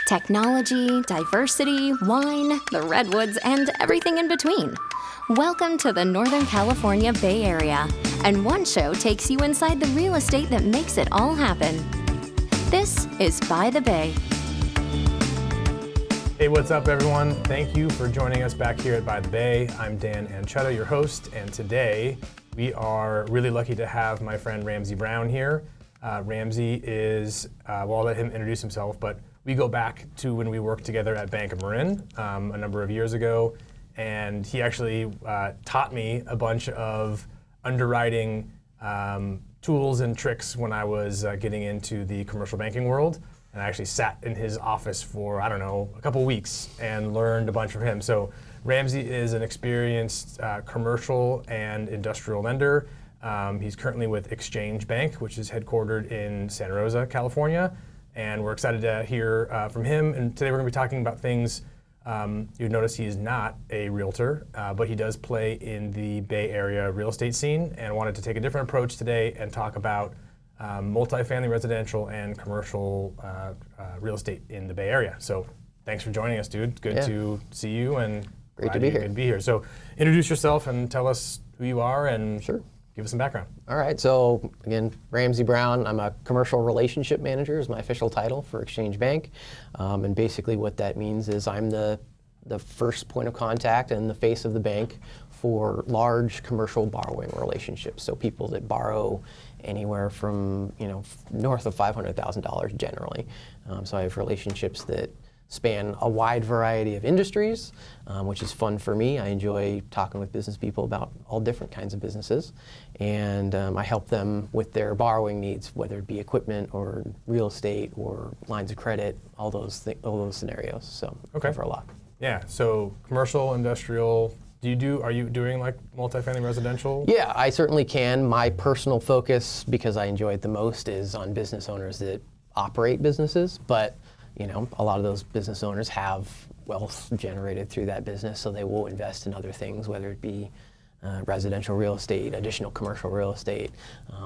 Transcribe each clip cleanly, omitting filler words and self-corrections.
Technology, diversity, wine, the redwoods, and everything in between. Welcome to the Northern California Bay Area, and one show takes you inside the real estate that makes it all happen. This is By the Bay. Hey, what's up, everyone? Thank you for joining us back here at By the Bay. I'm Dan Anchetto, your host, and today we are really lucky to have my friend Ramsay Brown here. Ramsay is, well, I'll let him introduce himself, but we go back to when we worked together at Bank of Marin a number of years ago, and he actually taught me a bunch of underwriting tools and tricks when I was getting into the commercial banking world. And I actually sat in his office for, I don't know, a couple weeks and learned a bunch from him. So Ramsay is an experienced commercial and industrial lender. He's currently with Exchange Bank, which is headquartered in Santa Rosa, California. And we're excited to hear from him. And today we're going to be talking about things. You'd notice he is not a realtor, but he does play in the Bay Area real estate scene, and wanted to take a different approach today and talk about multifamily residential and commercial real estate in the Bay Area. So thanks for joining us, dude. Good to see you, and great to be here. Good to be here. So introduce yourself and tell us who you are, and Sure. Give us some background. All right, so again, Ramsay Brown. I'm a commercial relationship manager is my official title for Exchange Bank. And basically what that means is I'm the first point of contact and the face of the bank for large commercial borrowing relationships. So people that borrow anywhere from north of $500,000 generally. So I have relationships that span a wide variety of industries, which is fun for me. I enjoy talking with business people about all different kinds of businesses, and I help them with their borrowing needs, whether it be equipment or real estate or lines of credit, all those scenarios. So Okay. for a lot. Yeah. So commercial, industrial. Are you doing like multifamily residential? Yeah, I certainly can. My personal focus, because I enjoy it the most, is on business owners that operate businesses, but a lot of those business owners have wealth generated through that business, so they will invest in other things, whether it be residential real estate, additional commercial real estate.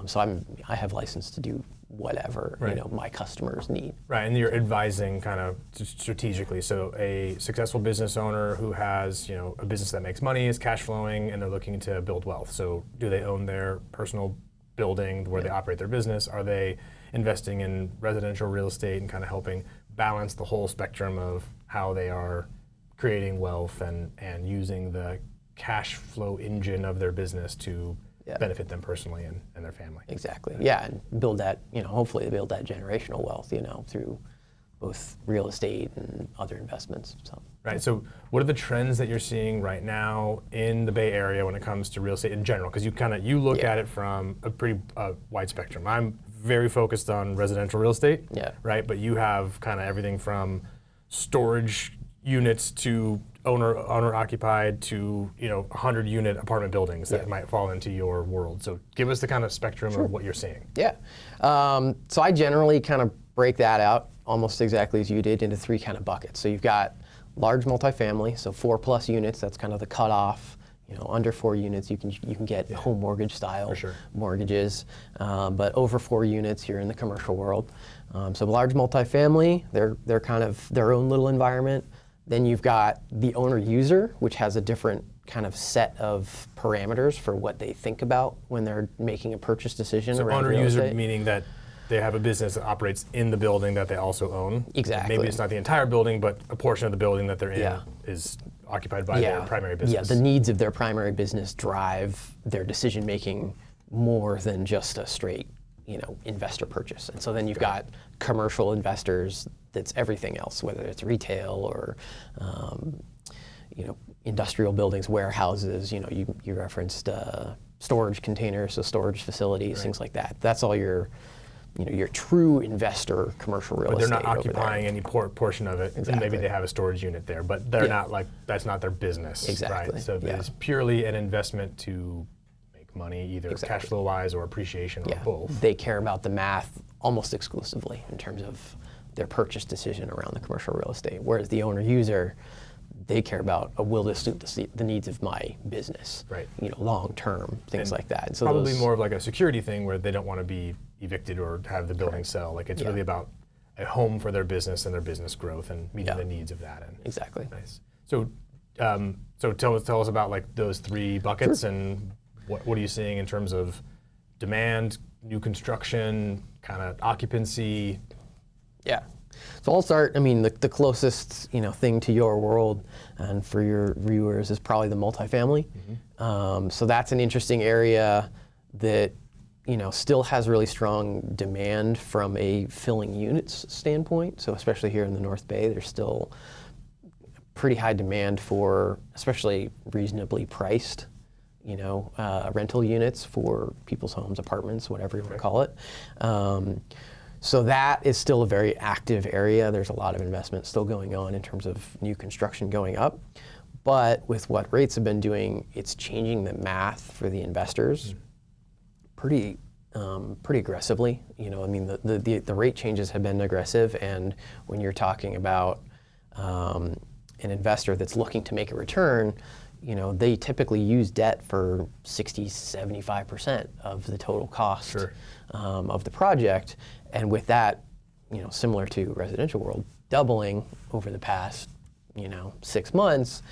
So I have license to do whatever my customers need. Right, and you're advising kind of strategically. So a successful business owner who has a business that makes money, is cash flowing, and they're looking to build wealth. So do they own their personal building where they operate their business? Are they investing in residential real estate and kind of helping balance the whole spectrum of how they are creating wealth and using the cash flow engine of their business to benefit them personally and their family? Exactly. Yeah, and build that, hopefully build that generational wealth, through both real estate and other investments. So. Right. So what are the trends that you're seeing right now in the Bay Area when it comes to real estate in general? Because you look at it from a pretty wide spectrum. I'm very focused on residential real estate, right? But you have kind of everything from storage units to owner occupied to 100-unit apartment buildings that might fall into your world. So give us the kind of spectrum of what you're seeing. Yeah. So I generally kind of break that out almost exactly as you did into three kind of buckets. So you've got large multifamily, so 4+ units. That's kind of the cutoff. Under 4 units, you can get home mortgage style mortgages, but over 4 units, you're in the commercial world. So large multifamily, they're kind of their own little environment. Then you've got the owner user, which has a different kind of set of parameters for what they think about when they're making a purchase decision. So around owner real user estate. meaning that they have a business that operates in the building that they also own. Exactly. Maybe it's not the entire building, but a portion of the building that they're in is occupied by their primary business. Yeah, the needs of their primary business drive their decision making more than just a straight, investor purchase. And so then you've got commercial investors. That's everything else, whether it's retail or, industrial buildings, warehouses. You referenced storage containers, so storage facilities, things like that. That's all your true investor commercial real estate. But they're not occupying any portion of it. Exactly. And maybe they have a storage unit there, but they're not that's not their business. Exactly. Right? So it's purely an investment to make money, either cash flow wise or appreciation or both. They care about the math almost exclusively in terms of their purchase decision around the commercial real estate. Whereas the owner user, they care about, will this suit the needs of my business? Right. Long term, things like that. And so probably more of like a security thing where they don't want to be evicted or have the building sell. Like it's really about a home for their business and their business growth and meeting Yeah. the needs of that. And Exactly. nice. So, so tell us about like those three buckets and what are you seeing in terms of demand, new construction, kind of occupancy? Yeah. So I'll start. I mean, the closest thing to your world and for your viewers is probably the multifamily. So that's an interesting area that still has really strong demand from a filling units standpoint. So especially here in the North Bay, there's still pretty high demand for, especially reasonably priced, rental units for people's homes, apartments, whatever you want to call it. So that is still a very active area. There's a lot of investment still going on in terms of new construction going up. But with what rates have been doing, it's changing the math for the investors pretty aggressively. The rate changes have been aggressive, and when you're talking about an investor that's looking to make a return, they typically use debt for 60, 75% of the total cost of the project. And with that, similar to residential world, doubling over the past, 6 months,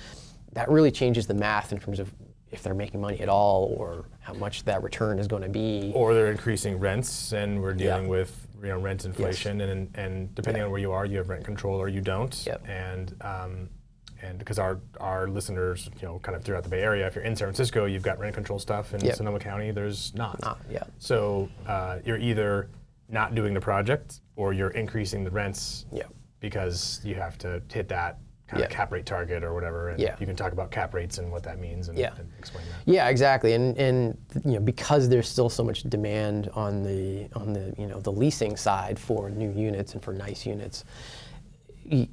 that really changes the math in terms of if they're making money at all or how much that return is going to be. Or they're increasing rents, and we're dealing with rent inflation, and depending on where you are, you have rent control or you don't. And because our listeners, kind of throughout the Bay Area, if you're in San Francisco, you've got rent control stuff. In Sonoma County, there's not. So you're either not doing the project or you're increasing the rents because you have to hit that kind of cap rate target or whatever. And you can talk about cap rates and what that means and explain that. Yeah, exactly. And because there's still so much demand on the the leasing side for new units and for nice units, you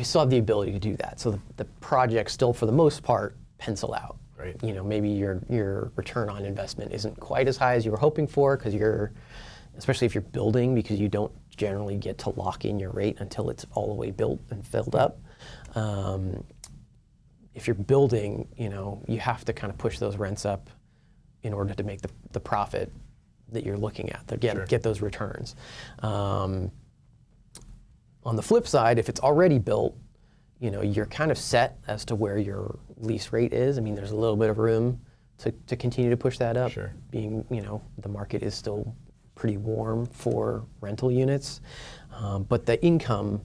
still have the ability to do that. So the projects still, for the most part, pencil out. Right. Maybe your return on investment isn't quite as high as you were hoping for, because especially if you're building, because you don't generally get to lock in your rate until it's all the way built and filled up. If you're building, you have to kind of push those rents up in order to make the profit that you're looking at, to get those returns. On the flip side, if it's already built, you're kind of set as to where your lease rate is. I mean, there's a little bit of room to continue to push that up, being, the market is still pretty warm for rental units. But the income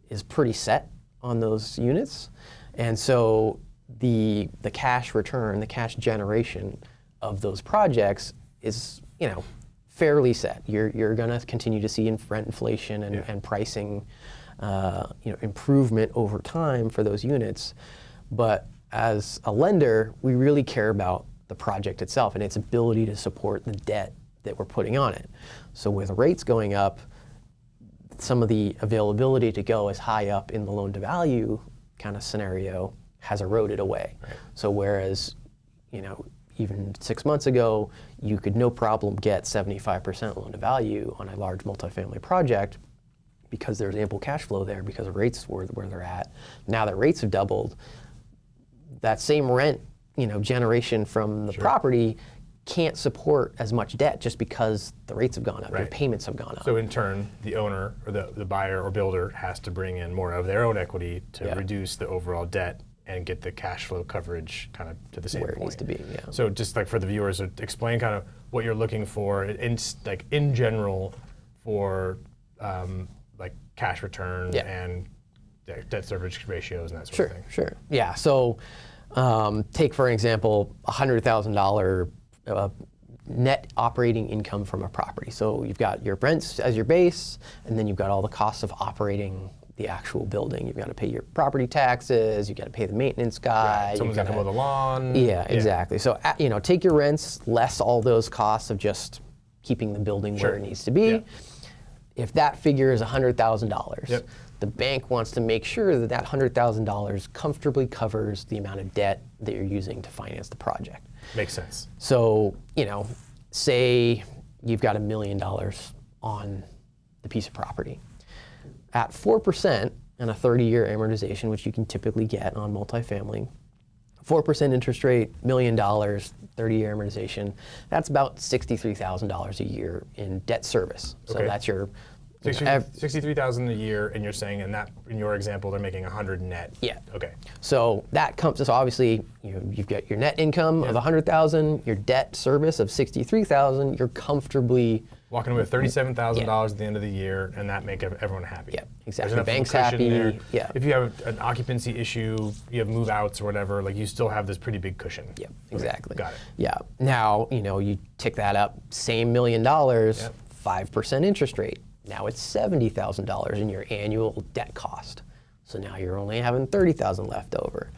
is pretty set on those units. And so the cash return, the cash generation of those projects is, fairly set. You're going to continue to see rent inflation and pricing improvement over time for those units. But as a lender, we really care about the project itself and its ability to support the debt that we're putting on it. So with rates going up, some of the availability to go as high up in the loan to value kind of scenario has eroded away. Right. So whereas, even 6 months ago, you could no problem get 75% loan to value on a large multifamily project because there's ample cash flow there because of rates where they're at. Now that rates have doubled, that same rent, generation from the property can't support as much debt just because the rates have gone up, your payments have gone up. So in turn, the owner or the buyer or builder has to bring in more of their own equity to reduce the overall debt and get the cash flow coverage kind of to the same where point. It needs to be. Yeah. So just like for the viewers, explain kind of what you're looking for in general for like cash return and debt service ratios and that sort of thing. Sure. Yeah. So take for example $100,000 net operating income from a property. So you've got your rents as your base, and then you've got all the costs of operating the actual building. You've got to pay your property taxes, you've got to pay the maintenance guy. Someone's got to mow the lawn. Yeah, exactly. So take your rents less all those costs of just keeping the building where it needs to be. Yeah. If that figure is $100,000, the bank wants to make sure that $100,000 comfortably covers the amount of debt that you're using to finance the project. Makes sense. So, say you've got $1 million on the piece of property. At 4% and a 30-year amortization, which you can typically get on multifamily, 4% interest rate, $1 million, 30-year amortization, that's about $63,000 a year in debt service. So that's your $63,000 a year, and you're saying in your example, they're making $100 net. Yeah. Okay. So that comes. So obviously, you've got your net income of $100,000, your debt service of $63,000. You're comfortably walking away with $37,000 at the end of the year, and that make everyone happy. Yeah, exactly. There's Bank's enough cushion happy. there. Yeah. If you have an occupancy issue, you have move-outs or whatever, like you still have this pretty big cushion. Yeah, exactly. Okay, got it. Yeah. Now, you tick that up, same $1 million, 5% interest rate. Now it's $70,000 in your annual debt cost. So now you're only having $30,000 left over.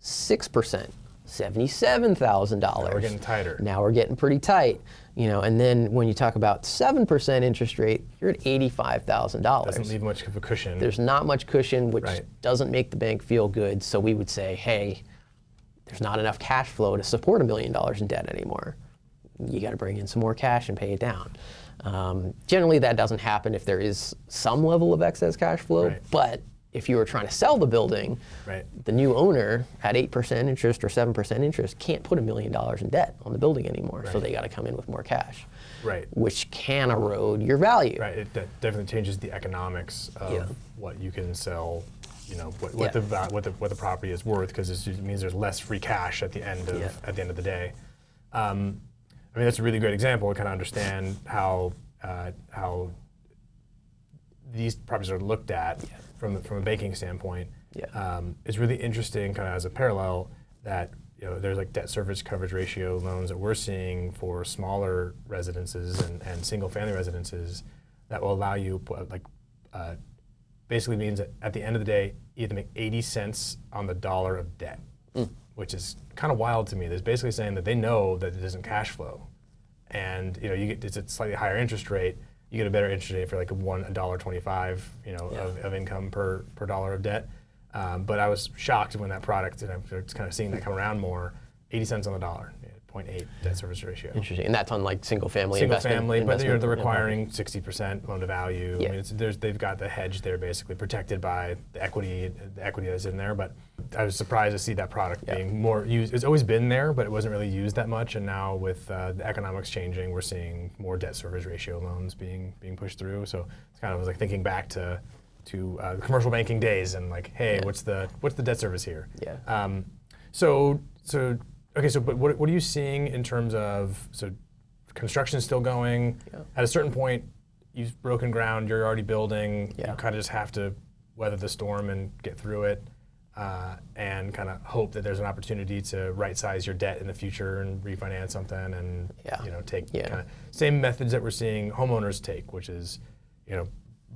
6%, $77,000. Now we're getting tighter. Now we're getting pretty tight. And then when you talk about 7% interest rate, you're at $85,000. Doesn't leave much of a cushion. There's not much cushion, which doesn't make the bank feel good. So we would say, hey, there's not enough cash flow to support $1 million in debt anymore. You got to bring in some more cash and pay it down. Generally, that doesn't happen if there is some level of excess cash flow. But if you were trying to sell the building, the new owner at 8% interest or 7% interest can't put $1 million in debt on the building anymore. So they got to come in with more cash, which can erode your value. That definitely changes the economics of what you can sell. What the property is worth, because it means there's less free cash at the end of the day. I mean, that's a really great example to kind of understand how these properties are looked at from a banking standpoint. It's really interesting, kind of as a parallel, that there's like debt service coverage ratio loans that we're seeing for smaller residences and single family residences that will allow you basically means that at the end of the day, you have to make 80 cents on the dollar of debt, which is kind of wild to me. There's basically saying that they know that it isn't cash flow, and it's a slightly higher interest rate. You get a better interest rate for like $1.25, of income per dollar of debt. But I was shocked when that product, and I'm kind of seeing that come around more, 80 cents on the dollar. 0.8 debt service ratio. Interesting, and that's on like single family but they're requiring 60% loan to value. I mean, they've got the hedge there basically protected by the equity that's in there. But I was surprised to see that product being more used. It's always been there, but it wasn't really used that much. And now with the economics changing, we're seeing more debt service ratio loans being pushed through. So it's kind of like thinking back to the commercial banking days and like, hey, what's the debt service here? But what are you seeing in terms of, construction's still going, at a certain point, you've broken ground, you're already building, you kind of just have to weather the storm and get through it, and kind of hope that there's an opportunity to right-size your debt in the future and refinance something and take kind of same methods that we're seeing homeowners take, which is,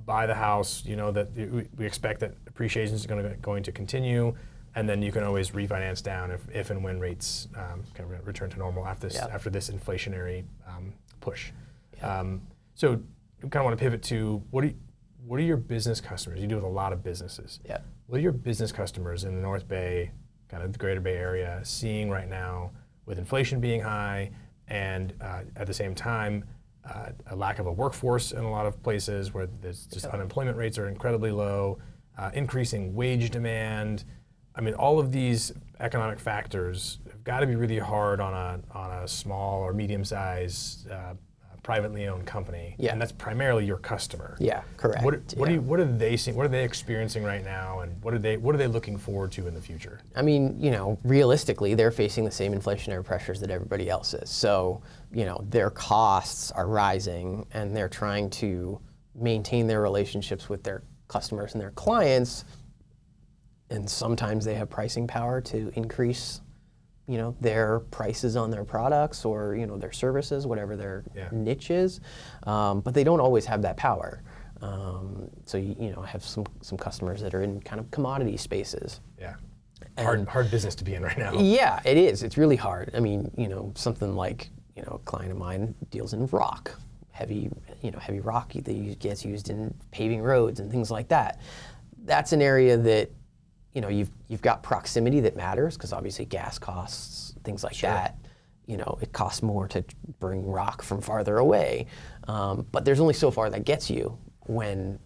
buy the house, that we expect that appreciation is going to continue. And then you can always refinance down if and when rates kind of return to normal after this inflationary push. So we kind of want to pivot to what are your business customers? You deal with a lot of businesses. What are your business customers in the North Bay, kind of the Greater Bay Area, seeing right now with inflation being high and at the same time a lack of a workforce in a lot of places where there's just unemployment rates are incredibly low, increasing wage demand. I mean, all of these economic factors have got to be really hard on a small or medium-sized privately owned company, and that's primarily your customer. Correct. What are they seeing? What are they experiencing right now, and what are they looking forward to in the future? I mean, realistically, they're facing the same inflationary pressures that everybody else is. So, their costs are rising, and they're trying to maintain their relationships with their customers and their clients. And sometimes they have pricing power to increase, their prices on their products or, their services, whatever their niche is. But they don't always have that power. So, I have some customers that are in kind of commodity spaces. Hard business to be in right now. Yeah, it is. It's really hard. I mean, something like, a client of mine deals in rock, heavy rock that gets used in paving roads and things like that. That's an area that, you've got proximity that matters because obviously gas costs, things like that. It costs more to bring rock from farther away. But there's only so far that gets you when,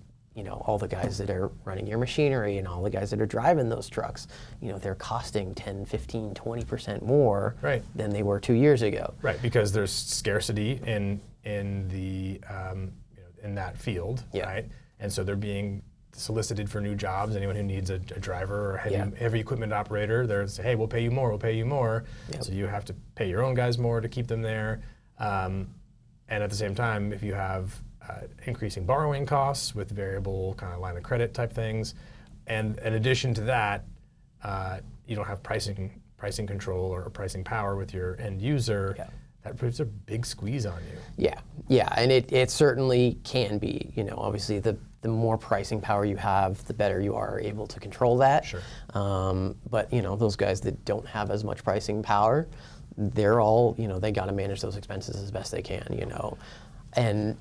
all the guys that are running your machinery and all the guys that are driving those trucks, they're costing 10, 15, 20% more than they were 2 years ago. Right, because there's scarcity in the in that field, Yeah. right? And so they're being solicited for new jobs. Anyone who needs a driver or heavy equipment operator, they're saying, hey, we'll pay you more, we'll pay you more. Yep. So you have to pay your own guys more to keep them there. And at the same time, if you have increasing borrowing costs with variable kind of line of credit type things, and in addition to that, you don't have pricing control or pricing power with your end user, that puts a big squeeze on you. Yeah, and it certainly can be. Obviously the more pricing power you have, the better you are able to control that. Sure. But those guys that don't have as much pricing power, they're all, they got to manage those expenses as best they can, And,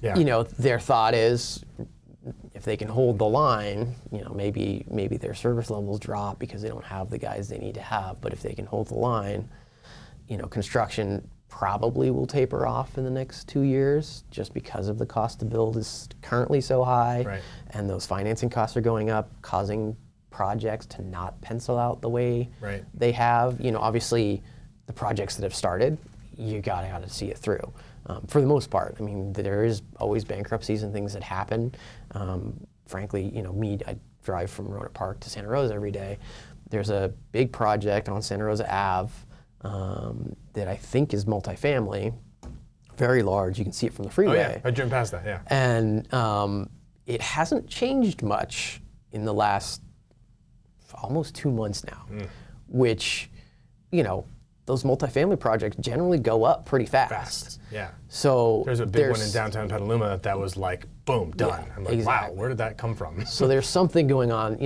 their thought is, if they can hold the line, maybe their service levels drop because they don't have the guys they need to have. But if they can hold the line, construction probably will taper off in the next 2 years just because of the cost to build is currently so high. Right. And those financing costs are going up, causing projects to not pencil out the way they have. Obviously, the projects that have started, you gotta see it through. For the most part, there is always bankruptcies and things that happen. Frankly, I drive from Roanoke Park to Santa Rosa every day. There's a big project on Santa Rosa Ave that I think is multifamily, very large. You can see it from the freeway. Oh yeah, I driven past that, yeah. And it hasn't changed much in the last almost 2 months now, which, those multifamily projects generally go up pretty fast. Yeah. So there's a big one in downtown Petaluma that was like, boom, done. I'm like, wow, where did that come from? So there's something going on,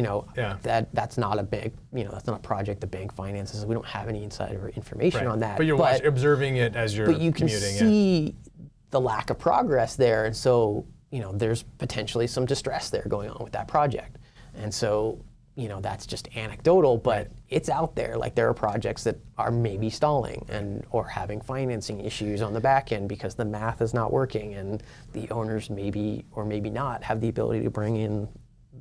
that's not a big, that's not a project the bank finances. We don't have any insider information on that. But you're observing it as you're commuting. But you can see the lack of progress there, and so, there's potentially some distress there going on with that project. And so, that's just anecdotal, but it's out there. Like, there are projects that are maybe stalling or having financing issues on the back end because the math is not working, and the owners maybe or maybe not have the ability to bring in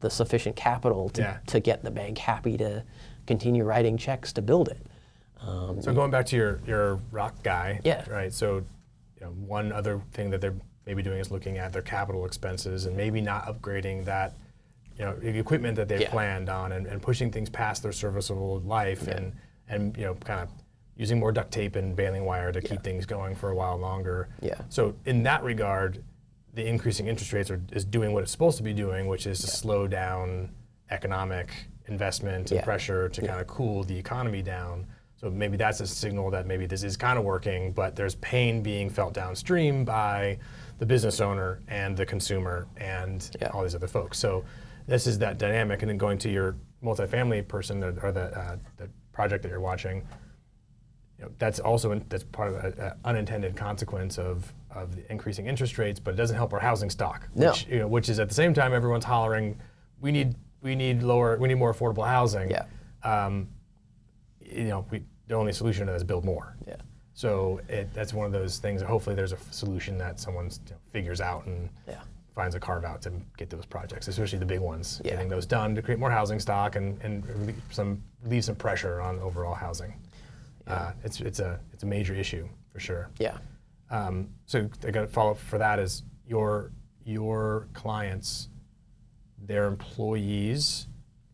the sufficient capital to get the bank happy to continue writing checks to build it. So going back to your rock guy, Yeah. right? So, one other thing that they're maybe doing is looking at their capital expenses and maybe not upgrading that, equipment that they've planned on and pushing things past their serviceable life and kind of using more duct tape and baling wire to keep things going for a while longer. Yeah. So in that regard, the increasing interest rates is doing what it's supposed to be doing, which is to slow down economic investment and pressure to kind of cool the economy down. So maybe that's a signal that maybe this is kind of working, but there's pain being felt downstream by the business owner and the consumer and all these other folks. So this is that dynamic. And then going to your multifamily person or the project that you're watching, that's also that's part of an unintended consequence of the increasing interest rates, but it doesn't help our housing stock, which is at the same time everyone's hollering, we need more affordable housing. The only solution to that is build more. So that's one of those things. Hopefully, there's a solution that someone figures out and finds a carve out to get those projects, especially the big ones, getting those done to create more housing stock and relieve some pressure on overall housing. It's a major issue for sure. So I got to follow up for that is your clients, their employees.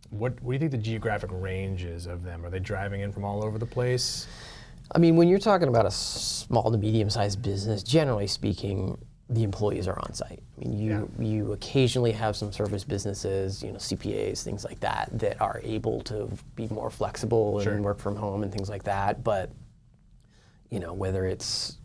What do you think the geographic range is of them? Are they driving in from all over the place? When you're talking about a small to medium-sized business, generally speaking, the employees are on site. You occasionally have some service businesses, CPAs, things like that are able to be more flexible and work from home and things like that. But, whether it's,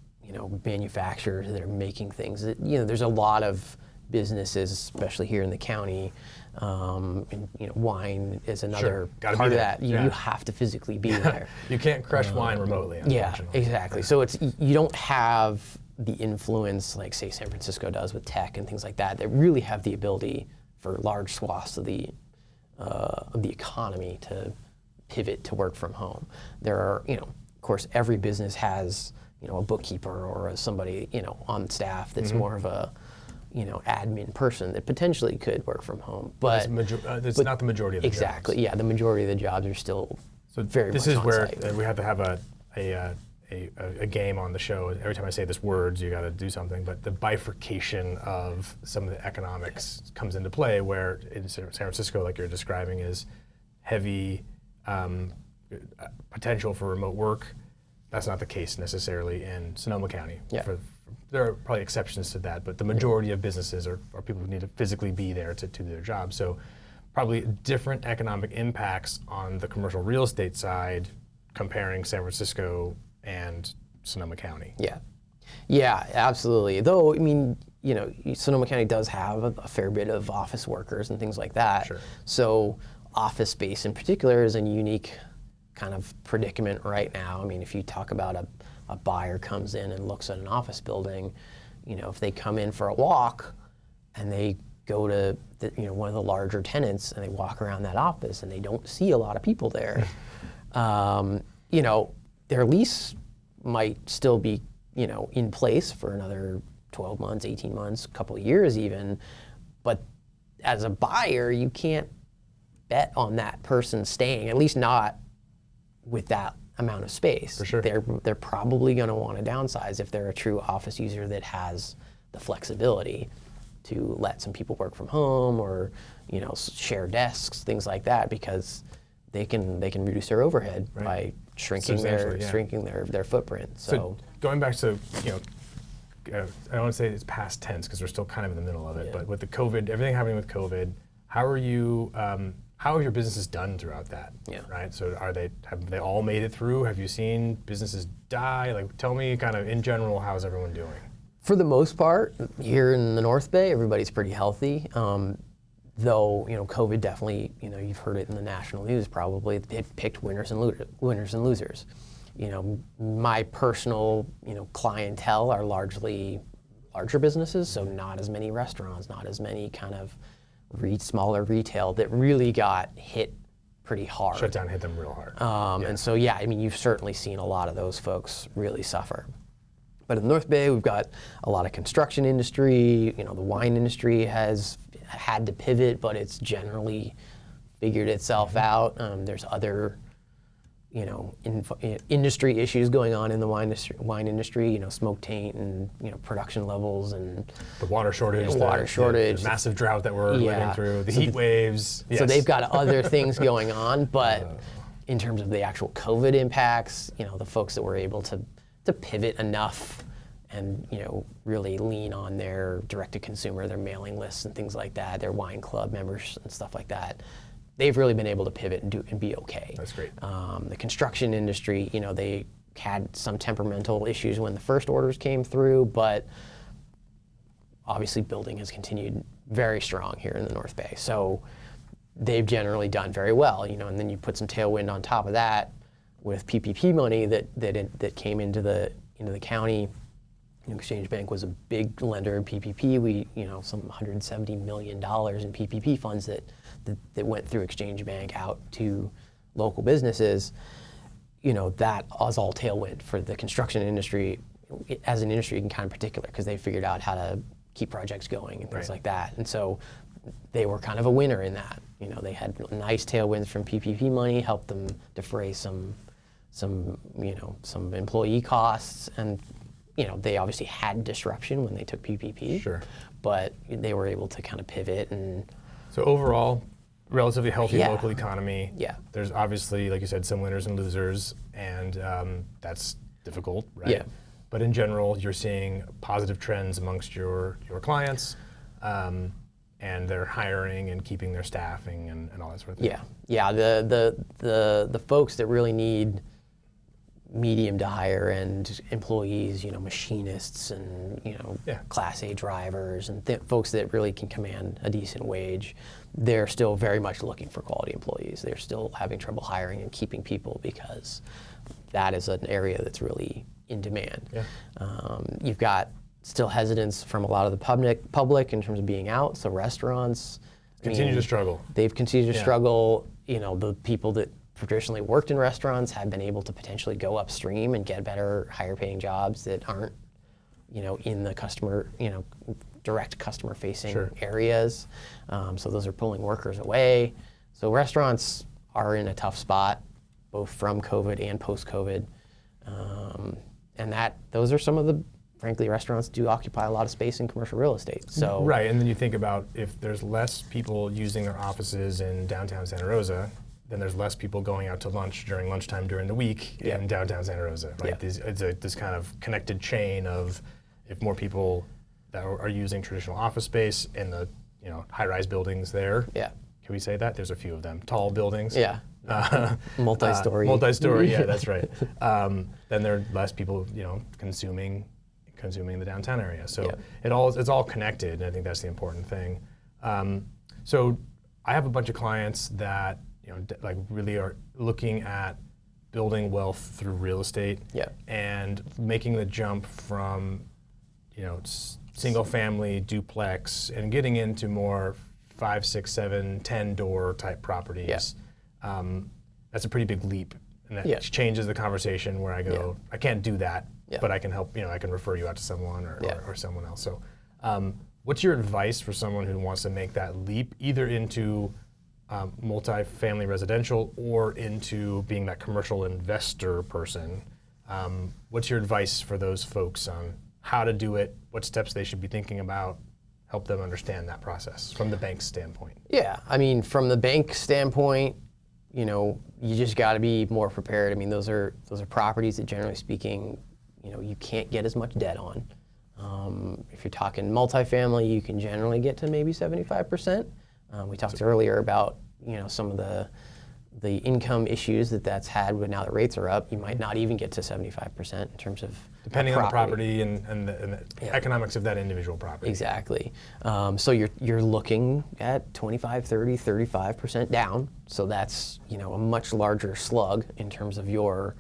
manufacturers that are making things, there's a lot of businesses, especially here in the county, and, wine is another part of that. You have to physically be there. You can't crush wine remotely, unfortunately. Exactly. So you don't have the influence like, say, San Francisco does with tech and things like that really have the ability for large swaths of the economy to pivot to work from home. There are, of course, every business has, a bookkeeper or somebody, on staff that's more of a, admin person that potentially could work from home. But it's not the majority of the jobs. The majority of the jobs are still very much on site. This is where we have to have a a game on the show. Every time I say this words, you got to do something. But the bifurcation of some of the economics comes into play, where in San Francisco, like you're describing, is heavy potential for remote work. That's not the case necessarily in Sonoma County. Yeah. There are probably exceptions to that, but the majority of businesses are people who need to physically be there to do their job. So probably different economic impacts on the commercial real estate side comparing San Francisco and Sonoma County. Yeah, absolutely. Though, I mean, Sonoma County does have a fair bit of office workers and things like that. Sure. So office space in particular is a unique kind of predicament right now. I mean, if you talk about a buyer comes in and looks at an office building, if they come in for a walk and they go to one of the larger tenants and they walk around that office and they don't see a lot of people there, their lease might still be, in place for another 12 months, 18 months, a couple of years even. But as a buyer, you can't bet on that person staying, at least not with that amount of space. For sure. They're probably going to want to downsize if they're a true office user that has the flexibility to let some people work from home or, share desks, things like that, because they can reduce their overhead by shrinking their footprint. So going back to, I don't want to say it's past tense because we're still kind of in the middle of it, but with the COVID, everything happening with COVID, how have your businesses done throughout that? Yeah. Right. So have they all made it through? Have you seen businesses die? Like, tell me kind of in general, how's everyone doing? For the most part, here in the North Bay, everybody's pretty healthy. Though, COVID definitely, you've heard it in the national news probably, it picked winners and losers. My personal, clientele are largely larger businesses, so not as many restaurants, not as many kind of smaller retail that really got hit pretty hard. Shutdown hit them real hard. And so, you've certainly seen a lot of those folks really suffer. But in the North Bay, we've got a lot of construction industry. The wine industry has had to pivot, but it's generally figured itself out. There's other, industry issues going on in the wine industry. Smoke taint and production levels and the water shortage. The massive drought that we're living through. The heat waves. So they've got other things going on, but in terms of the actual COVID impacts, the folks that were able to pivot enough and really lean on their direct-to-consumer, their mailing lists and things like that, their wine club members and stuff like that, they've really been able to pivot and be okay. That's great. The construction industry, they had some temperamental issues when the first orders came through, but obviously building has continued very strong here in the North Bay. So they've generally done very well, and then you put some tailwind on top of that with PPP money that came into the county. Exchange Bank was a big lender in PPP. We, some $170 million in PPP funds that went through Exchange Bank out to local businesses. That was all tailwind for the construction industry as an industry in kind of particular, because they figured out how to keep projects going and things like that. And so they were kind of a winner in that. They had nice tailwinds from PPP money, helped them defray some employee costs, and they obviously had disruption when they took PPP. Sure. But they were able to kind of pivot and. So overall, relatively healthy local economy. Yeah. There's obviously, like you said, some winners and losers, and that's difficult, right? Yeah. But in general, you're seeing positive trends amongst your clients, and they're hiring and keeping their staffing and all that sort of thing. Yeah. The folks that really need medium to higher end employees, machinists and Class A drivers and folks that really can command a decent wage, they're still very much looking for quality employees. They're still having trouble hiring and keeping people because that is an area that's really in demand. Yeah. You've got still hesitance from a lot of the public in terms of being out. So restaurants continue to struggle. They've continued to struggle. The people that traditionally worked in restaurants have been able to potentially go upstream and get better, higher paying jobs that aren't, in the customer, direct customer facing areas. So those are pulling workers away. So restaurants are in a tough spot, both from COVID and post-COVID. And those are some of the, frankly, restaurants do occupy a lot of space in commercial real estate. So Right, and then you think about if there's less people using their offices in downtown Santa Rosa, then there's less people going out to lunch during lunchtime during the week in downtown Santa Rosa, right? Yeah. It's this kind of connected chain of if more people that are using traditional office space in the high-rise buildings there. Yeah. Can we say that? There's a few of them, tall buildings. Yeah. Multi-story. Multi-story, yeah, that's right. Then there are less people, consuming the downtown area. So it's all connected, and I think that's the important thing. So I have a bunch of clients that really are looking at building wealth through real estate and making the jump from single family duplex and getting into more 5, 6, 7, 10 door type properties. That's a pretty big leap, and that changes the conversation where I go, I can't do that, but I can help. I can refer you out to someone or someone else. So, what's your advice for someone who wants to make that leap, either into multifamily residential or into being that commercial investor person? What's your advice for those folks on how to do it, what steps they should be thinking about, help them understand that process from the bank's standpoint? Yeah, I mean, from the bank standpoint, you just got to be more prepared. I mean, those are properties that, generally speaking, you can't get as much debt on. If you're talking multifamily, you can generally get to maybe 75%. We talked earlier about some of the income issues that's had, but now that rates are up, you might not even get to 75% in terms of depending on the property and the economics of that individual property. Exactly. So you're looking at 25, 30, 35% down. So that's a much larger slug in terms of your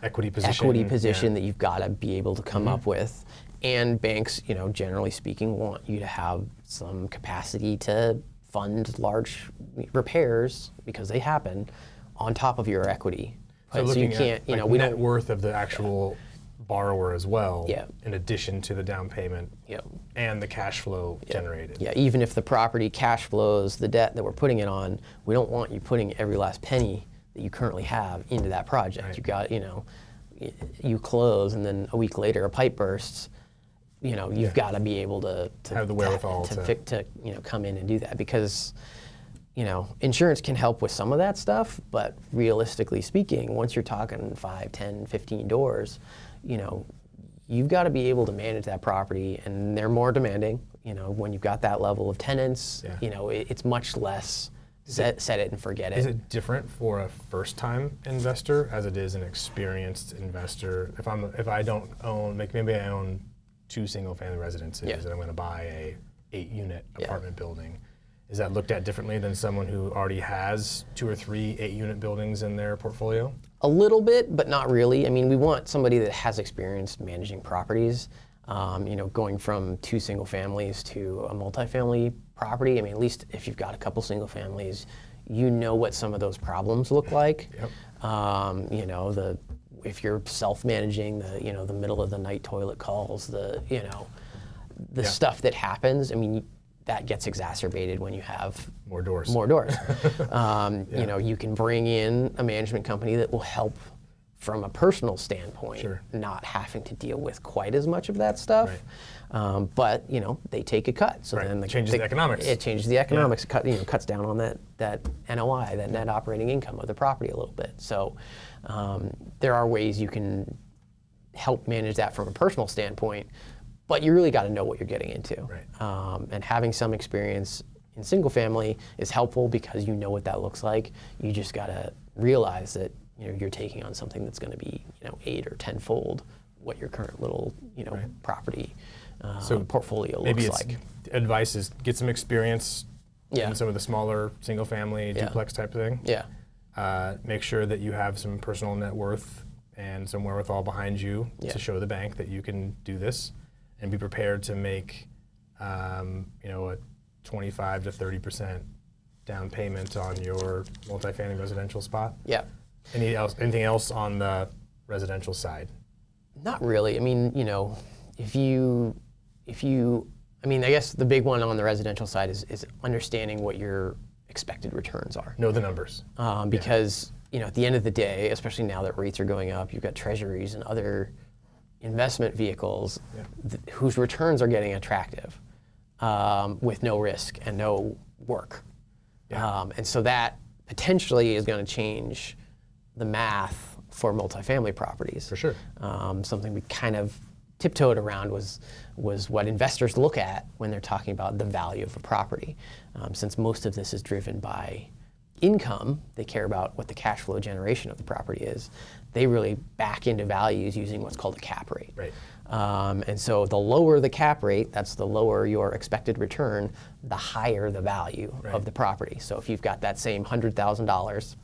equity position that you've got to be able to come up with. And banks, generally speaking, want you to have some capacity to fund large repairs, because they happen, on top of your equity. So looking at net worth of the actual borrower as well, in addition to the down payment and the cash flow generated. Yeah, even if the property cash flows the debt that we're putting it on, we don't want you putting every last penny that you currently have into that project. Right. You got, you close and then a week later a pipe bursts. You've got to be able to have the wherewithal to come in and do that, because insurance can help with some of that stuff, but realistically speaking, once you're talking 5, 10, 15 doors, you've got to be able to manage that property, and they're more demanding. When you've got that level of tenants, it's much less set it and forget it. Is it different for a first-time investor as it is an experienced investor? If I don't own, maybe I own 2 single-family residences and I'm going to buy a 8-unit apartment building. Is that looked at differently than someone who already has 2 or 3 8-unit buildings in their portfolio? A little bit, but not really. I mean, we want somebody that has experience managing properties. Going from 2 single families to a multifamily property. I mean, at least if you've got a couple single families, what some of those problems look like. Yep. If you're self-managing the middle of the night toilet calls, the stuff that happens. I mean, that gets exacerbated when you have more doors. You can bring in a management company that will help from a personal standpoint, not having to deal with quite as much of that stuff. Right. But they take a cut, so then it changes the economics. It changes the economics. Cuts down on that NOI, that net operating income of the property a little bit. So there are ways you can help manage that from a personal standpoint, but you really got to know what you're getting into. Right. And having some experience in single family is helpful because you know what that looks like. You just got to realize that you're taking on something that's going to be 8 or 10-fold what your current little property portfolio looks like. Advice is get some experience in some of the smaller single family duplex type thing. Yeah. Make sure that you have some personal net worth and some wherewithal behind you to show the bank that you can do this, and be prepared to make a 25 to 30% down payment on your multifamily residential spot. Yeah. Anything else on the residential side? Not really. I mean, I guess the big one on the residential side is understanding what your expected returns are. Know the numbers. Because, at the end of the day, especially now that rates are going up, you've got treasuries and other investment vehicles whose returns are getting attractive with no risk and no work. And so that potentially is going to change the math for multifamily properties. For sure. Something we kind of tiptoed around was what investors look at when they're talking about the value of a property. Since most of this is driven by income, they care about what the cash flow generation of the property is. They really back into values using what's called a cap rate. Right. And so the lower the cap rate, that's the lower your expected return, the higher the value of the property. So if you've got that same $100,000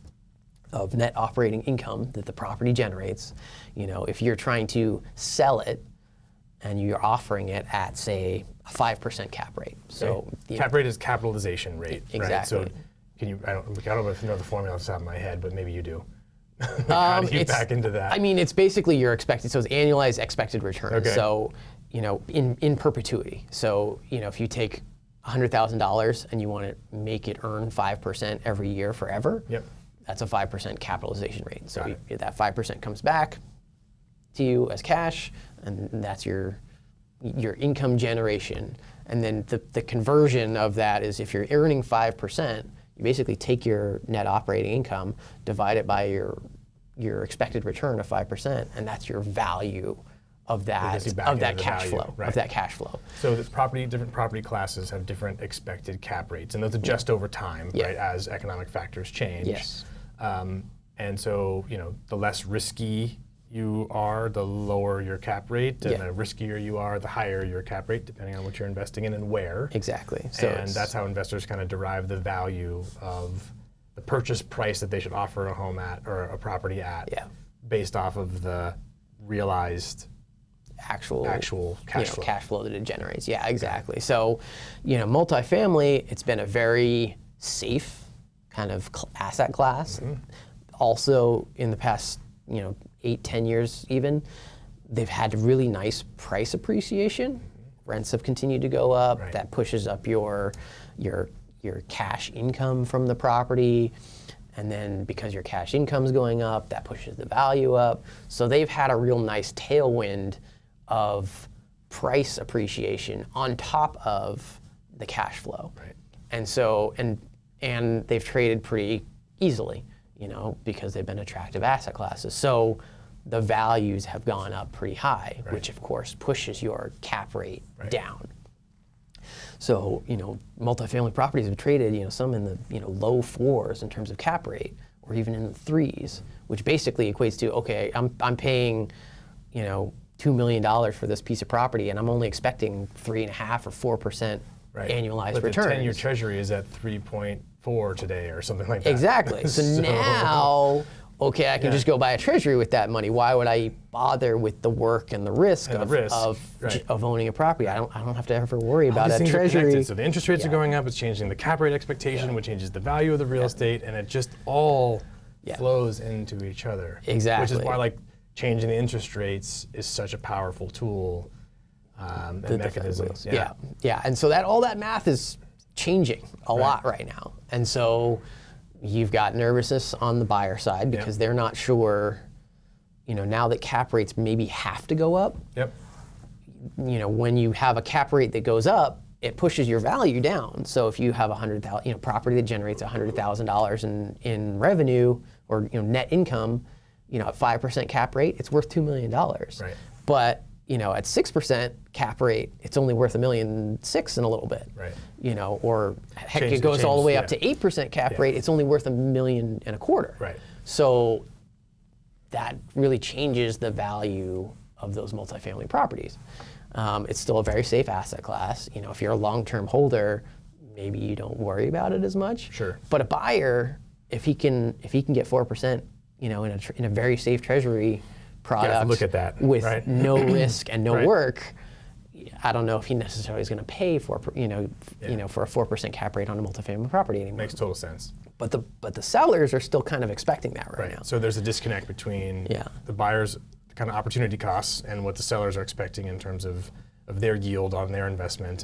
of net operating income that the property generates, if you're trying to sell it and you're offering it at, say, a 5% cap rate. So cap rate is capitalization rate. Exactly. Right? So can you? I don't know if you know the formula off the top of my head, but maybe you do. How do you back into that? I mean, it's basically your expected. So it's annualized expected return. Okay. So in perpetuity. So if you take $100,000 and you want to make it earn 5% every year forever. Yep. That's a 5% capitalization rate. So that 5% comes back to you as cash, and that's your income generation. And then the conversion of that is if you're earning 5%, you basically take your net operating income, divide it by your expected return of 5%, and that's your value of that cash flow. Right. Of that cash flow. So different property classes have different expected cap rates, and those adjust over time, right, as economic factors change. Yes. And so, the less risky you are, the lower your cap rate, and the riskier you are, the higher your cap rate, depending on what you're investing in and where. Exactly. And that's how investors kind of derive the value of the purchase price that they should offer a home at or a property at, based off of the realized actual cash flow. Cash flow that it generates. Yeah, exactly. So, multifamily, it's been a very safe kind of asset class. Mm-hmm. Also, in the past, 8-10 years even, they've had really nice price appreciation. Rents have continued to go up. Right. That pushes up your cash income from the property. And then because your cash income's going up, that pushes the value up. So they've had a real nice tailwind of price appreciation on top of the cash flow. Right. And so, and they've traded pretty easily, because they've been attractive asset classes. So the values have gone up pretty high, which of course pushes your cap rate down. So, multifamily properties have traded, some in the, low 4s in terms of cap rate, or even in the 3s, which basically equates to, okay, I'm paying, $2 million for this piece of property, and I'm only expecting 3.5 or 4% annualized returns. The 10-year treasury is at 3.4 today or something like that. Exactly. So now, okay, I can just go buy a treasury with that money. Why would I bother with the work and the risk of owning a property? I don't have to ever worry about a treasury. So the interest rates are going up. It's changing the cap rate expectation, which changes the value of the real estate, and it just all flows into each other. Exactly. Which is why changing the interest rates is such a powerful tool and mechanism. Yeah. And so all that math is changing a lot right now. And so you've got nervousness on the buyer side because they're not sure, now that cap rates maybe have to go up. Yep. When you have a cap rate that goes up, it pushes your value down. So if you have $100,000, property that generates $100,000 in revenue or net income, at 5% cap rate, it's worth $2 million. Right. But at 6% cap rate, it's only worth $1.6 million in a little bit. Right. Or heck, it goes all the way up to 8% cap rate, it's only worth $1.25 million. Right. So that really changes the value of those multifamily properties. It's still a very safe asset class. If you're a long-term holder, maybe you don't worry about it as much. Sure. But a buyer, if he can get 4%, in a very safe treasury product, look at that with no risk and no work, I don't know if he necessarily is going to pay for for a 4% cap rate on a multifamily property anymore. Makes total sense. But the sellers are still kind of expecting that right now. So there's a disconnect between the buyer's kind of opportunity costs and what the sellers are expecting in terms of their yield on their investment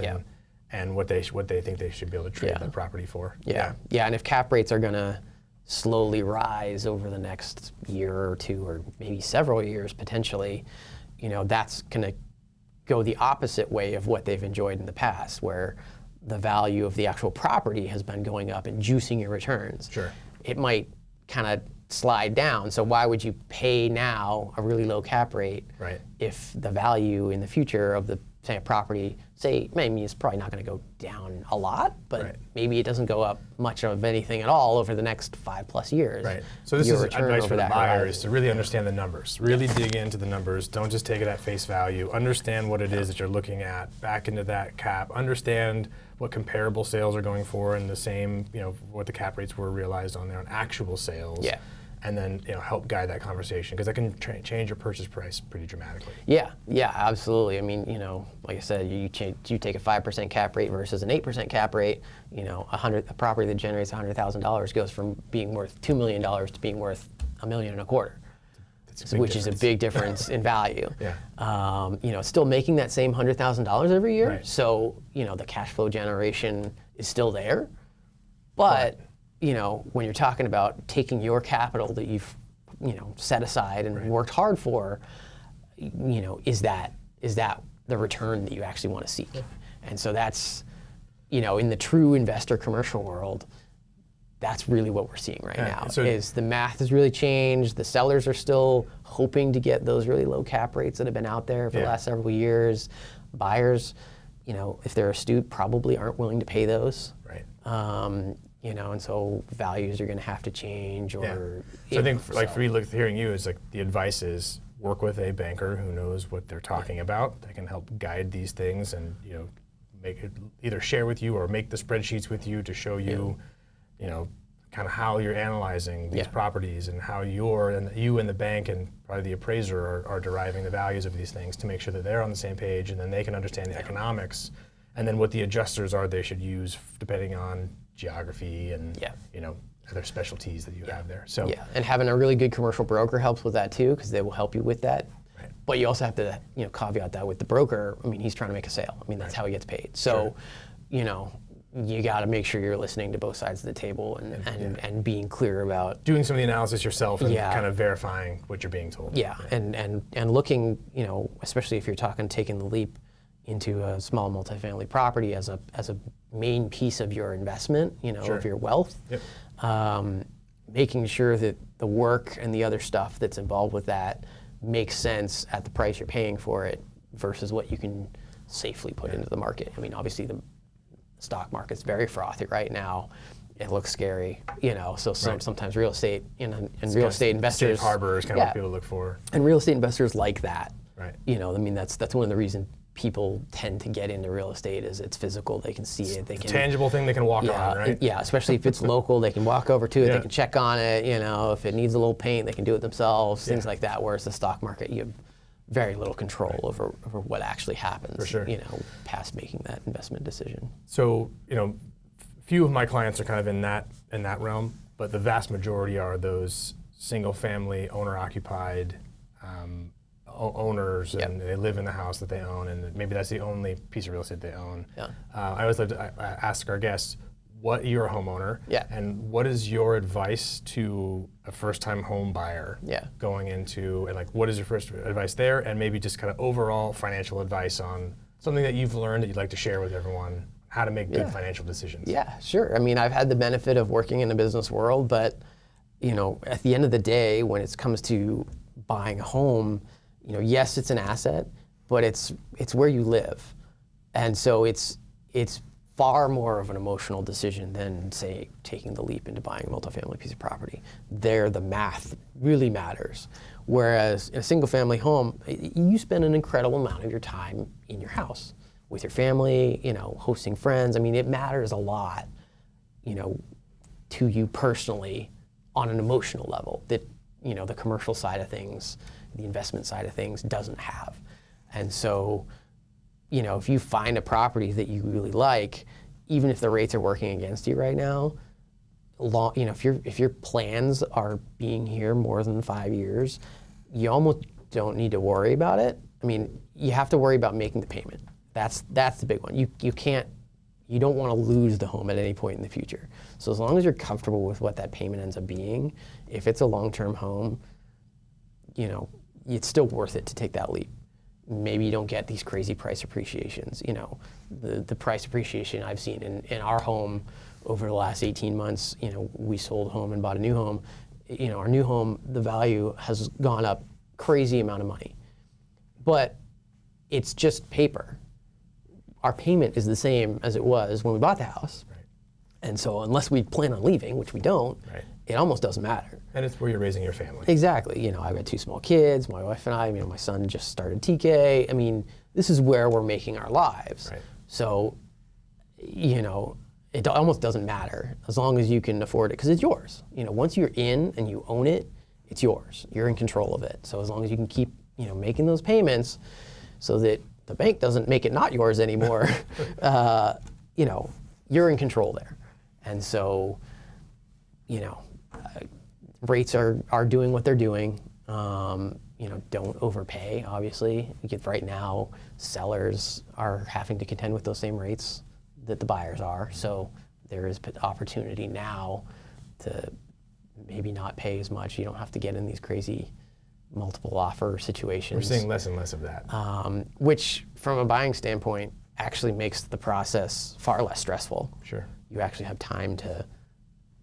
and what they think they should be able to trade that property for. Yeah. And if cap rates are going to slowly rise over the next year or two, or maybe several years potentially, that's going to go the opposite way of what they've enjoyed in the past, where the value of the actual property has been going up and juicing your returns. Sure. It might kind of slide down. So why would you pay now a really low cap rate if the value in the future of the same property, maybe it's probably not going to go down a lot, but maybe it doesn't go up much of anything at all over the next 5+ years. Right. So this is advice for the buyer is to really understand the numbers, really dig into the numbers. Don't just take it at face value. Understand what it is that you're looking at, back into that cap. Understand what comparable sales are going for and the same, what the cap rates were realized on their actual sales. Yeah. And then help guide that conversation, because that can change your purchase price pretty dramatically. Yeah, absolutely. I mean, like I said, you take a 5% cap rate versus an 8% cap rate. A property that generates $100,000 goes from being worth $2 million to being worth $1.25 million, which is a big difference in value. Yeah. Still making that same $100,000 every year. Right. So the cash flow generation is still there, but when you're talking about taking your capital that you've, set aside and worked hard for, is that the return that you actually want to seek? Yeah. And so that's, in the true investor commercial world, that's really what we're seeing right now. So is the math has really changed. The sellers are still hoping to get those really low cap rates that have been out there for the last several years. Buyers, if they're astute, probably aren't willing to pay those. Right. And so values are going to have to change. Or so I think, for me, hearing you is the advice is work with a banker who knows what they're talking about. They can help guide these things and make it either share with you or make the spreadsheets with you to show you, kind of how you're analyzing these properties and how you and the bank and probably the appraiser are deriving the values of these things to make sure that they're on the same page, and then they can understand the economics, and then what the adjusters are they should use depending on geography and other specialties that you have there. So and having a really good commercial broker helps with that too, because they will help you with that. Right. But you also have to caveat that with the broker. I mean, he's trying to make a sale. I mean, that's how he gets paid. So, you got to make sure you're listening to both sides of the table and being clear about doing some of the analysis yourself and kind of verifying what you're being told. Yeah, right. and looking, especially if you're taking the leap into a small multifamily property as a main piece of your investment, of your wealth, making sure that the work and the other stuff that's involved with that makes sense at the price you're paying for it versus what you can safely put into the market. I mean, obviously the stock market's very frothy right now. It looks scary, so sometimes real estate, and real estate investors. Safe harbor is kind of what people look for. And real estate investors like that. Right. I mean, that's one of the reasons people tend to get into real estate is it's physical. They can see it. They can tangible thing they can walk on, right? Yeah, especially if it's local, they can walk over to it. They can check on it. If it needs a little paint, they can do it themselves. Things like that. Whereas the stock market, you have very little control over what actually happens. For sure. Past making that investment decision. So few of my clients are kind of in that realm, but the vast majority are those single-family owner-occupied. Owners and they live in the house that they own, and maybe that's the only piece of real estate they own. Yeah. I always love to ask our guests, you're a homeowner, and what is your advice to a first-time home buyer going into, and what is your first advice there, and maybe just kind of overall financial advice on something that you've learned that you'd like to share with everyone, how to make good financial decisions. Yeah, sure. I mean, I've had the benefit of working in the business world, but at the end of the day, when it comes to buying a home, yes, it's an asset, but it's where you live, and so it's far more of an emotional decision than, say, taking the leap into buying a multifamily piece of property. There, the math really matters. Whereas in a single-family home, you spend an incredible amount of your time in your house with your family, hosting friends. I mean, it matters a lot, to you personally on an emotional level that, the commercial side of things, the investment side of things doesn't have. And so, if you find a property that you really like, even if the rates are working against you right now, if your plans are being here more than 5 years, you almost don't need to worry about it. I mean, you have to worry about making the payment. That's the big one. You can't you don't want to lose the home at any point in the future. So as long as you're comfortable with what that payment ends up being, if it's a long-term home, you know, it's still worth it to take that leap. Maybe you don't get these crazy price appreciations. You know, the price appreciation I've seen in our home over the last 18 months, you know, we sold a home and bought a new home. You know, our new home, the value has gone up crazy amount of money. But it's just paper. Our payment is the same as it was when we bought the house. Right. And so unless we plan on leaving, which we don't, Right. it almost doesn't matter. And it's where you're raising your family. Exactly. You know, I've got 2 small kids, my wife and I, you know, my son just started TK. I mean, this is where we're making our lives. Right. So, you know, it almost doesn't matter as long as you can afford it, because it's yours. You know, once you're in and you own it, it's yours. You're in control of it. So as long as you can keep, you know, making those payments so that the bank doesn't make it not yours anymore, you know, you're in control there. And so, you know, rates are doing what they're doing. You know, don't overpay, obviously. Right now, sellers are having to contend with those same rates that the buyers are. So there is opportunity now to maybe not pay as much. You don't have to get in these crazy multiple offer situations. We're seeing less and less of that. Which, from a buying standpoint, actually makes the process far less stressful. Sure. You actually have time to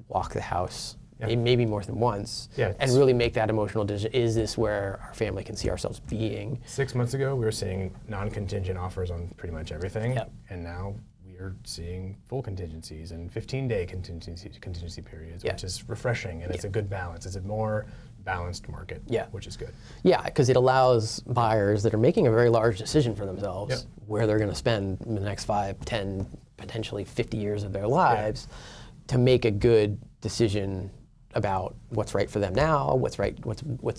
walk the house, Yeah. maybe more than once, Yeah, and really make that emotional decision. Is this where our family can see ourselves being? 6 months ago, we were seeing non-contingent offers on pretty much everything. Yep. And now we are seeing full contingencies and 15-day contingency periods, Yeah. which is refreshing, and it's a good balance. It's a more balanced market, Yeah. which is good. Yeah, because it allows buyers that are making a very large decision for themselves, Yep. where they're going to spend the next 5, 10, potentially 50 years of their lives, to make a good decision about what's right for them now, what's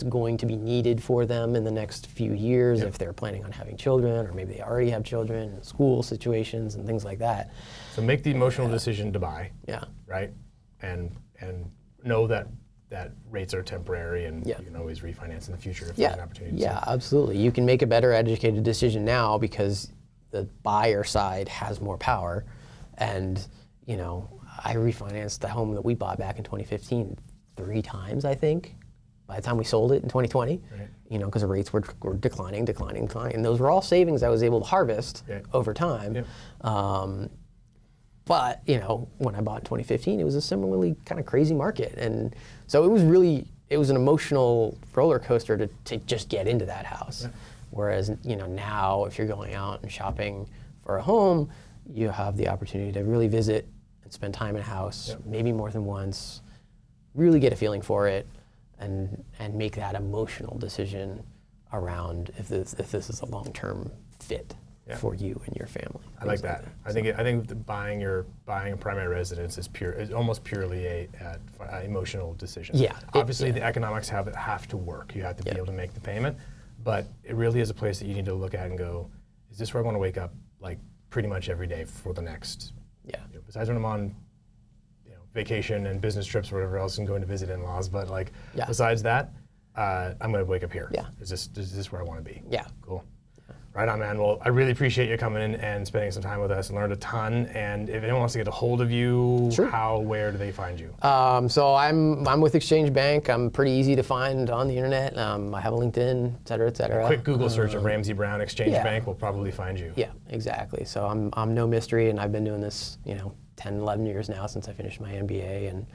going to be needed for them in the next few years, Yep. if they're planning on having children, or maybe they already have children, school situations and things like that. So make the emotional decision to buy, Yeah, right? And know that rates are temporary, and Yeah. you can always refinance in the future if yeah, there's an opportunity. yeah, absolutely. You can make a better educated decision now because the buyer side has more power. And, you know, I refinanced the home that we bought back in 2015 3 times, I think, by the time we sold it in 2020. Right. You know, because the rates were declining. And those were all savings I was able to harvest Yeah. over time. Yeah. But, you know, when I bought in 2015, it was a similarly kind of crazy market. And so it was an emotional roller coaster to just get into that house. Yeah. Whereas, you know, now if you're going out and shopping for a home, you have the opportunity to really visit and spend time in a house, Yep. maybe more than once, really get a feeling for it, and make that emotional decision around if this is a long-term fit Yeah. for you and your family. I like things that. I think buying a primary residence is almost purely a emotional decision. Yeah, Obviously, the economics have to work. You have to be able to make the payment, but it really is a place that you need to look at and go, is this where I want to wake up like pretty much every day for the next? Yeah. You know, besides when I'm on, vacation and business trips or whatever else and going to visit in-laws, but like Yeah. besides that, I'm going to wake up here. Yeah. Is this where I want to be? Yeah. Cool. Right on, man. Well, I really appreciate you coming in and spending some time with us and learned a ton. And if anyone wants to get a hold of you, Sure. where do they find you? So I'm with Exchange Bank. I'm pretty easy to find on the internet. I have a LinkedIn, et cetera, et cetera. Quick Google search of Ramsay Brown Exchange yeah. Bank will probably find you. Yeah, exactly. So I'm no mystery, and I've been doing this, 10, 11 years now since I finished my MBA. And,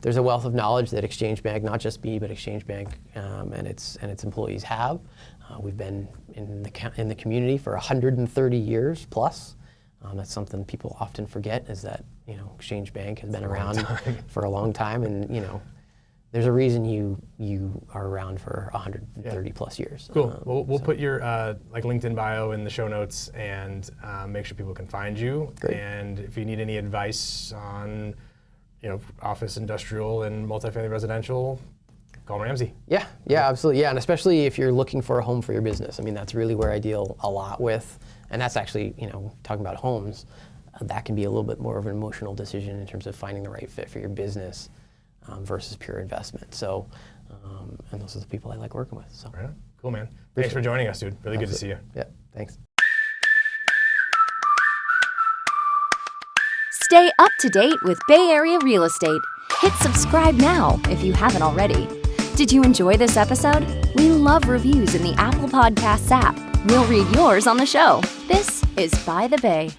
there's a wealth of knowledge that Exchange Bank, not just me, but Exchange Bank and its employees have. We've been in the community for 130 years plus. That's something people often forget, is that Exchange Bank has been around for a long time, and there's a reason you are around for 130 plus years. Cool. We'll put your LinkedIn bio in the show notes and make sure people can find you. Great. And if you need any advice on office, industrial, and multifamily residential, call Ramsay. Yeah, absolutely. Yeah, and especially if you're looking for a home for your business. I mean, that's really where I deal a lot with. And that's actually, talking about homes, that can be a little bit more of an emotional decision in terms of finding the right fit for your business versus pure investment. So, and those are the people I like working with. So. Right on. Cool, man. Thanks for joining us, dude. Really good to see you. Yeah, thanks. Stay up to date with Bay Area real estate. Hit subscribe now if you haven't already. Did you enjoy this episode? We love reviews in the Apple Podcasts app. We'll read yours on the show. This is By the Bay.